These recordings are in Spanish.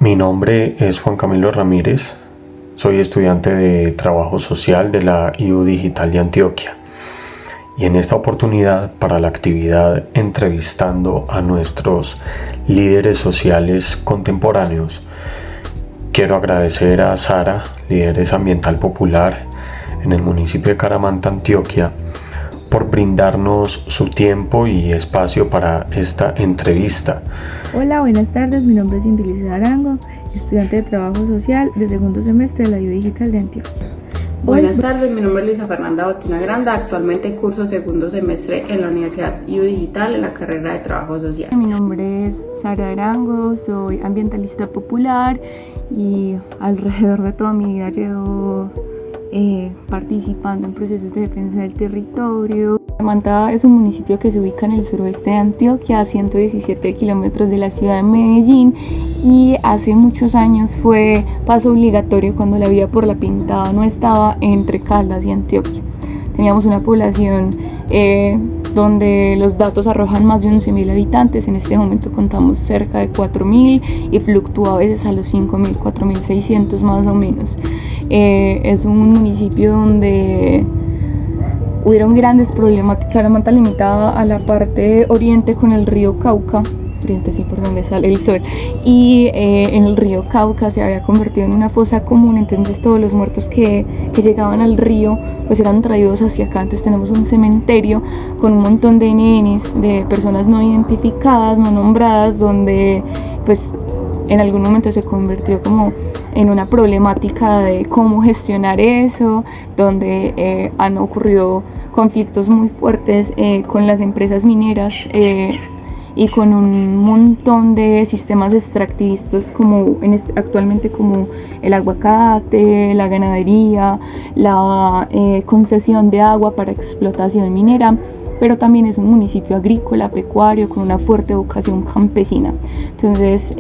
Mi nombre es Juan Camilo Ramírez, soy estudiante de Trabajo Social de la IU Digital de Antioquia y en esta oportunidad para la actividad entrevistando a nuestros líderes sociales contemporáneos, quiero agradecer a Sara, Líderes Ambiental Popular en el municipio de Caramanta, Antioquia, por brindarnos su tiempo y espacio para esta entrevista. Hola, buenas tardes, mi nombre es Indilicia Arango, estudiante de Trabajo Social de segundo semestre de la IU Digital de Antioquia. Buenas tardes, mi nombre es Luisa Fernanda Botina Granda, actualmente curso segundo semestre en la Universidad IU Digital en la carrera de Trabajo Social. Mi nombre es Sara Arango, soy ambientalista popular y alrededor de toda mi vida llevo participando en procesos de defensa del territorio. Caramanta es un municipio que se ubica en el suroeste de Antioquia, a 117 kilómetros de la ciudad de Medellín, y hace muchos años fue paso obligatorio cuando la vía por la Pintada no estaba entre Caldas y Antioquia. Teníamos una población donde los datos arrojan más de 11.000 habitantes. En este momento contamos cerca de 4.000 y fluctúa a veces a los 5.000, 4.600 más o menos. Es un municipio donde hubieron grandes problemas. Caramanta limitada a la parte oriente con el río Cauca, oriente sí por donde sale el sol, y en el río Cauca se había convertido en una fosa común, entonces todos los muertos que llegaban al río pues eran traídos hacia acá. Entonces tenemos un cementerio con un montón de NNs, de personas no identificadas, no nombradas, donde pues en algún momento se convirtió como en una problemática de cómo gestionar eso, donde han ocurrido conflictos muy fuertes con las empresas mineras y con un montón de sistemas extractivistas como actualmente como el aguacate, la ganadería, la concesión de agua para explotación minera, pero también es un municipio agrícola, pecuario, con una fuerte vocación campesina. Entonces,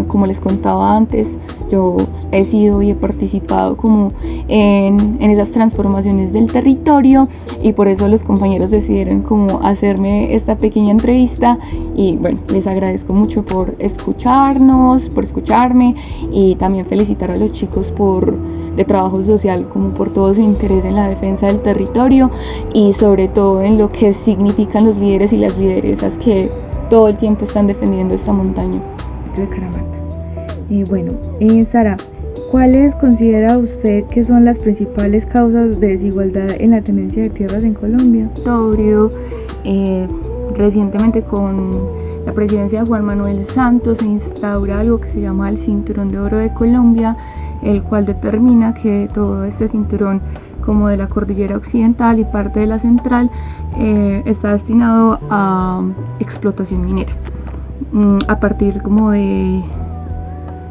como les contaba antes, yo he sido y he participado como en esas transformaciones del territorio, y por eso los compañeros decidieron como hacerme esta pequeña entrevista. Y bueno, les agradezco mucho por escucharnos, por escucharme, y también felicitar a los chicos de Trabajo Social como por todo su interés en la defensa del territorio y sobre todo en lo que significan los líderes y las lideresas que todo el tiempo están defendiendo esta montaña. De Caramanta. Sara, ¿cuáles considera usted que son las principales causas de desigualdad en la tenencia de tierras en Colombia? Recientemente con la presidencia de Juan Manuel Santos se instaura algo que se llama el Cinturón de Oro de Colombia, el cual determina que todo este cinturón, como de la cordillera occidental y parte de la central, está destinado a explotación minera. A partir como de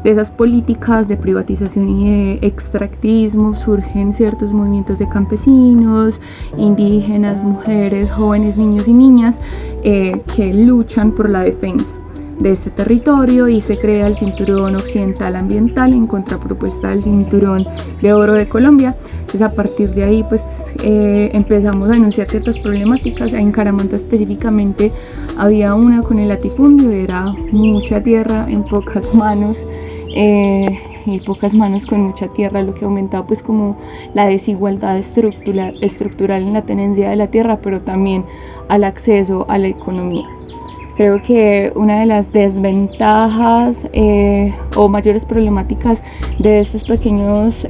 esas políticas de privatización y de extractivismo surgen ciertos movimientos de campesinos, indígenas, mujeres, jóvenes, niños y niñas que luchan por la defensa de este territorio, y se crea el Cinturón Occidental Ambiental en contrapropuesta del Cinturón de Oro de Colombia. Entonces a partir de ahí pues empezamos a denunciar ciertas problemáticas. En Caramanta específicamente había una con el latifundio, era mucha tierra en pocas manos, y pocas manos con mucha tierra, lo que aumentaba pues como la desigualdad estructural en la tenencia de la tierra, pero también al acceso a la economía. Creo que una de las desventajas o mayores problemáticas de estos pequeños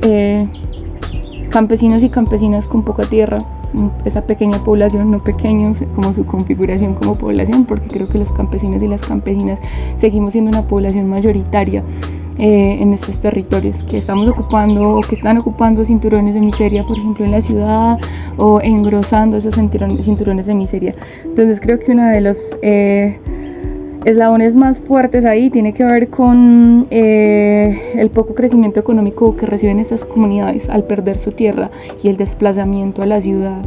campesinos y campesinas con poca tierra, esa pequeña población, no pequeños como su configuración como población, porque creo que los campesinos y las campesinas seguimos siendo una población mayoritaria en estos territorios que estamos ocupando o que están ocupando cinturones de miseria, por ejemplo en la ciudad, o engrosando esos cinturones de miseria. Entonces creo que uno de los eslabones más fuertes ahí tiene que ver con el poco crecimiento económico que reciben estas comunidades al perder su tierra y el desplazamiento a la ciudad.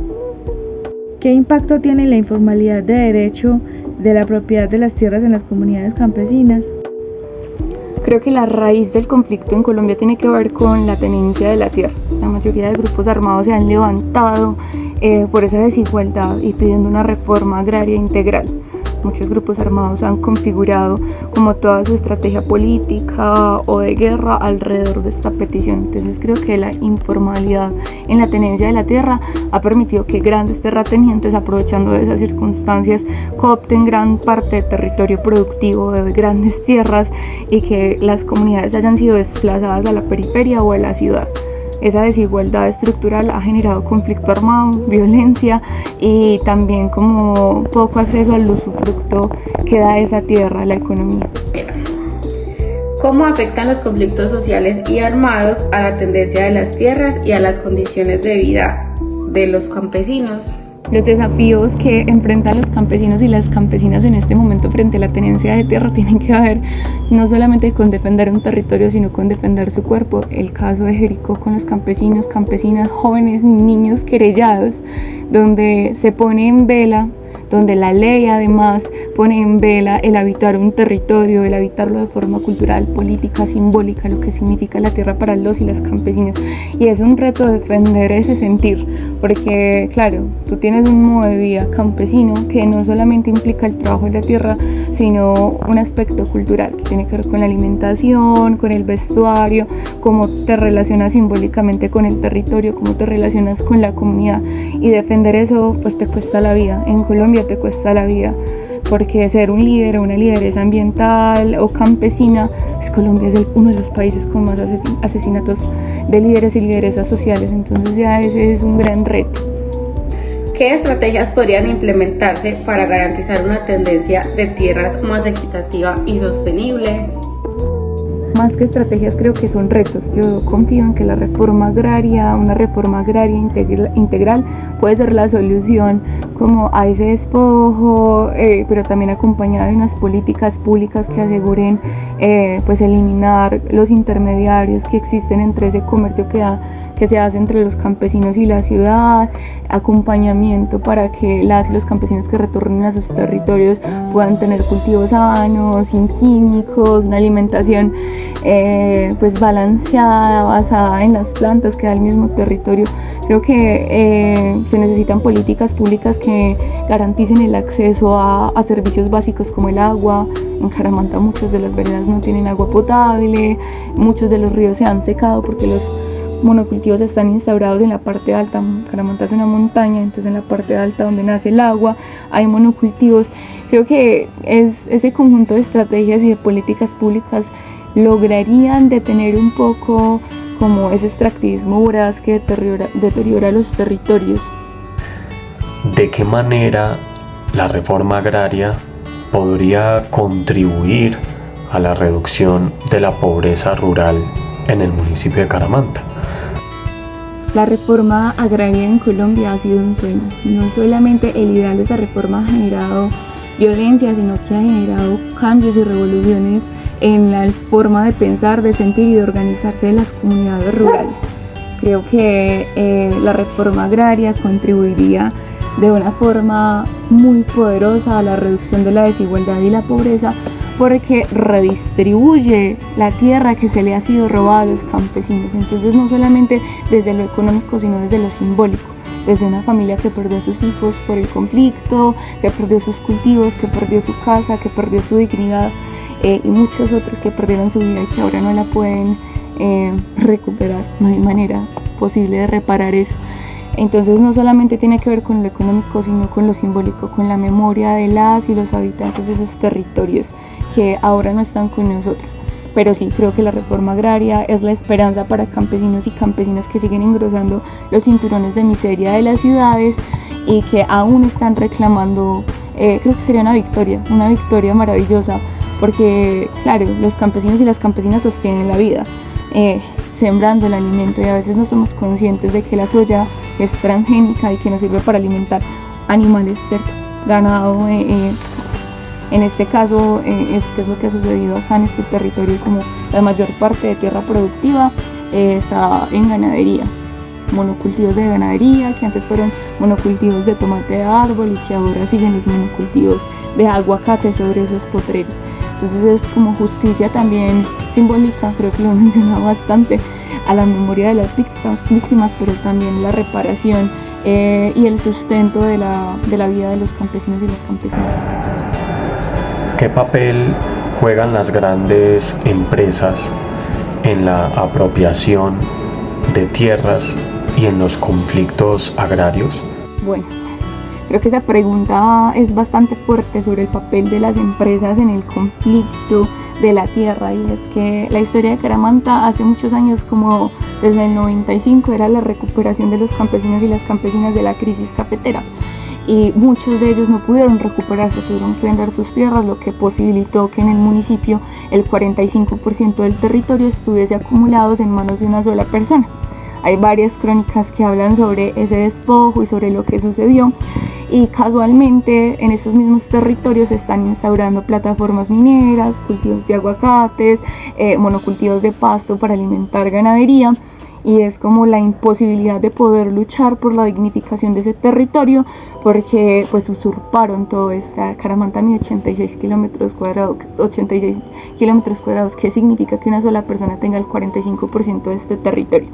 ¿Qué impacto tiene la informalidad de derecho de la propiedad de las tierras en las comunidades campesinas? Creo que la raíz del conflicto en Colombia tiene que ver con la tenencia de la tierra. La mayoría de grupos armados se han levantado por esa desigualdad y pidiendo una reforma agraria integral. muchos grupos armados han configurado como toda su estrategia política o de guerra alrededor de esta petición. Entonces creo que la informalidad en la tenencia de la tierra ha permitido que grandes terratenientes, aprovechando de esas circunstancias, coopten gran parte del territorio productivo de grandes tierras y que las comunidades hayan sido desplazadas a la periferia o a la ciudad. Esa desigualdad estructural ha generado conflicto armado, violencia y también como poco acceso al usufructo que da esa tierra a la economía. ¿Cómo afectan los conflictos sociales y armados a la tendencia de las tierras y a las condiciones de vida de los campesinos? Los desafíos que enfrentan los campesinos y las campesinas en este momento frente a la tenencia de tierra tienen que ver no solamente con defender un territorio, sino con defender su cuerpo. El caso de Jericó con los campesinos, campesinas, jóvenes, niños querellados, donde se pone en vela, donde la ley además pone en vela el habitar un territorio, el habitarlo de forma cultural, política, simbólica, lo que significa la tierra para los y las campesinas. Y es un reto defender ese sentir, porque claro, tú tienes un modo de vida campesino que no solamente implica el trabajo en la tierra, sino un aspecto cultural que tiene que ver con la alimentación, con el vestuario, cómo te relacionas simbólicamente con el territorio, cómo te relacionas con la comunidad, y defender eso pues te cuesta la vida. En Colombia te cuesta la vida, porque ser un líder o una lideresa ambiental o campesina, pues Colombia es uno de los países con más asesinatos de líderes y lideresas sociales, entonces ya ese es un gran reto. ¿Qué estrategias podrían implementarse para garantizar una tendencia de tierras más equitativa y sostenible? Más que estrategias, creo que son retos. Yo confío en que la reforma agraria, una reforma agraria integral puede ser la solución como a ese despojo, pero también acompañada de unas políticas públicas que aseguren pues eliminar los intermediarios que existen entre ese comercio que se hace entre los campesinos y la ciudad, acompañamiento para que las y los campesinos que retornen a sus territorios puedan tener cultivos sanos, sin químicos, una alimentación pues balanceada, basada en las plantas que da el mismo territorio. Creo que se necesitan políticas públicas que garanticen el acceso a servicios básicos como el agua. En Caramanta muchas de las veredas no tienen agua potable, muchos de los ríos se han secado porque los monocultivos están instaurados en la parte alta. Caramanta es una montaña, entonces en la parte alta donde nace el agua hay monocultivos. Creo que ese conjunto de estrategias y de políticas públicas lograrían detener un poco como ese extractivismo voraz que deteriora los territorios. ¿De qué manera la reforma agraria podría contribuir a la reducción de la pobreza rural en el municipio de Caramanta? La reforma agraria en Colombia ha sido un sueño. No solamente el ideal de esa reforma ha generado violencia, sino que ha generado cambios y revoluciones en la forma de pensar, de sentir y de organizarse de las comunidades rurales. Creo que la reforma agraria contribuiría de una forma muy poderosa a la reducción de la desigualdad y la pobreza, porque redistribuye la tierra que se le ha sido robada a los campesinos. Entonces no solamente desde lo económico, sino desde lo simbólico, desde una familia que perdió a sus hijos por el conflicto, que perdió sus cultivos, que perdió su casa, que perdió su dignidad, y muchos otros que perdieron su vida y que ahora no la pueden recuperar. No hay manera posible de reparar eso. Entonces no solamente tiene que ver con lo económico, sino con lo simbólico, con la memoria de las y los habitantes de esos territorios que ahora no están con nosotros. Pero sí, creo que la reforma agraria es la esperanza para campesinos y campesinas que siguen engrosando los cinturones de miseria de las ciudades y que aún están reclamando. Creo que sería una victoria maravillosa, porque claro, los campesinos y las campesinas sostienen la vida, sembrando el alimento, y a veces no somos conscientes de que la soya es transgénica y que nos sirve para alimentar animales, ¿cierto? Ganado, en este caso es lo que ha sucedido acá en este territorio, como la mayor parte de tierra productiva está en ganadería, monocultivos de ganadería que antes fueron monocultivos de tomate de árbol y que ahora siguen los monocultivos de aguacate sobre esos potreros. Entonces es como justicia también simbólica, creo que lo he mencionado bastante, a la memoria de las víctimas, pero también la reparación y el sustento de la vida de los campesinos y las campesinas. ¿Qué papel juegan las grandes empresas en la apropiación de tierras y en los conflictos agrarios? Bueno, creo que esa pregunta es bastante fuerte sobre el papel de las empresas en el conflicto de la tierra, y es que la historia de Caramanta hace muchos años, como desde el 95, era la recuperación de los campesinos y las campesinas de la crisis cafetera, y muchos de ellos no pudieron recuperarse, tuvieron que vender sus tierras, lo que posibilitó que en el municipio el 45% del territorio estuviese acumulados en manos de una sola persona. Hay varias crónicas que hablan sobre ese despojo y sobre lo que sucedió, y casualmente en estos mismos territorios se están instaurando plataformas mineras, cultivos de aguacates, monocultivos de pasto para alimentar ganadería, y es como la imposibilidad de poder luchar por la dignificación de ese territorio, porque pues usurparon todo eso. O sea, Caramanta mide 86 kilómetros cuadrados, ¿qué significa que una sola persona tenga el 45% de este territorio?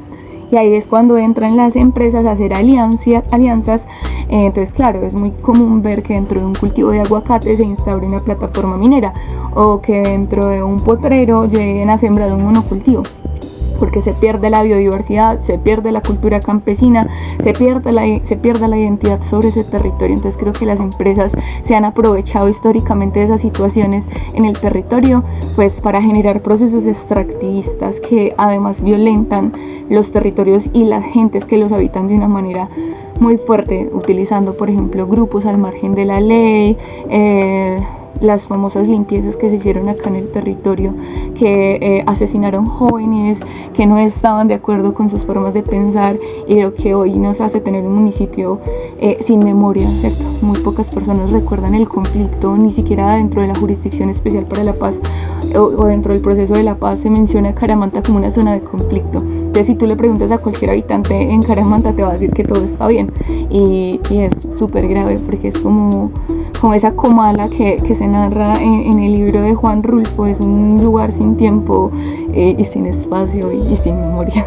Y ahí es cuando entran las empresas a hacer alianzas. Entonces, claro, es muy común ver que dentro de un cultivo de aguacate se instaure una plataforma minera, o que dentro de un potrero lleguen a sembrar un monocultivo, porque se pierde la biodiversidad, se pierde la cultura campesina, se pierde la identidad sobre ese territorio. Entonces creo que las empresas se han aprovechado históricamente de esas situaciones en el territorio, pues para generar procesos extractivistas que además violentan los territorios y las gentes que los habitan de una manera muy fuerte, utilizando por ejemplo grupos al margen de la ley, las famosas limpiezas que se hicieron acá en el territorio, que asesinaron jóvenes que no estaban de acuerdo con sus formas de pensar, y lo que hoy nos hace tener un municipio sin memoria, ¿cierto? Muy pocas personas recuerdan el conflicto, ni siquiera dentro de la Jurisdicción Especial para la Paz o dentro del proceso de la paz se menciona a Caramanta como una zona de conflicto. Entonces, si tú le preguntas a cualquier habitante en Caramanta, te va a decir que todo está bien, y es súper grave, porque es como esa Comala que se narra en el libro de Juan Rulfo. Es un lugar sin tiempo y sin espacio y sin memoria.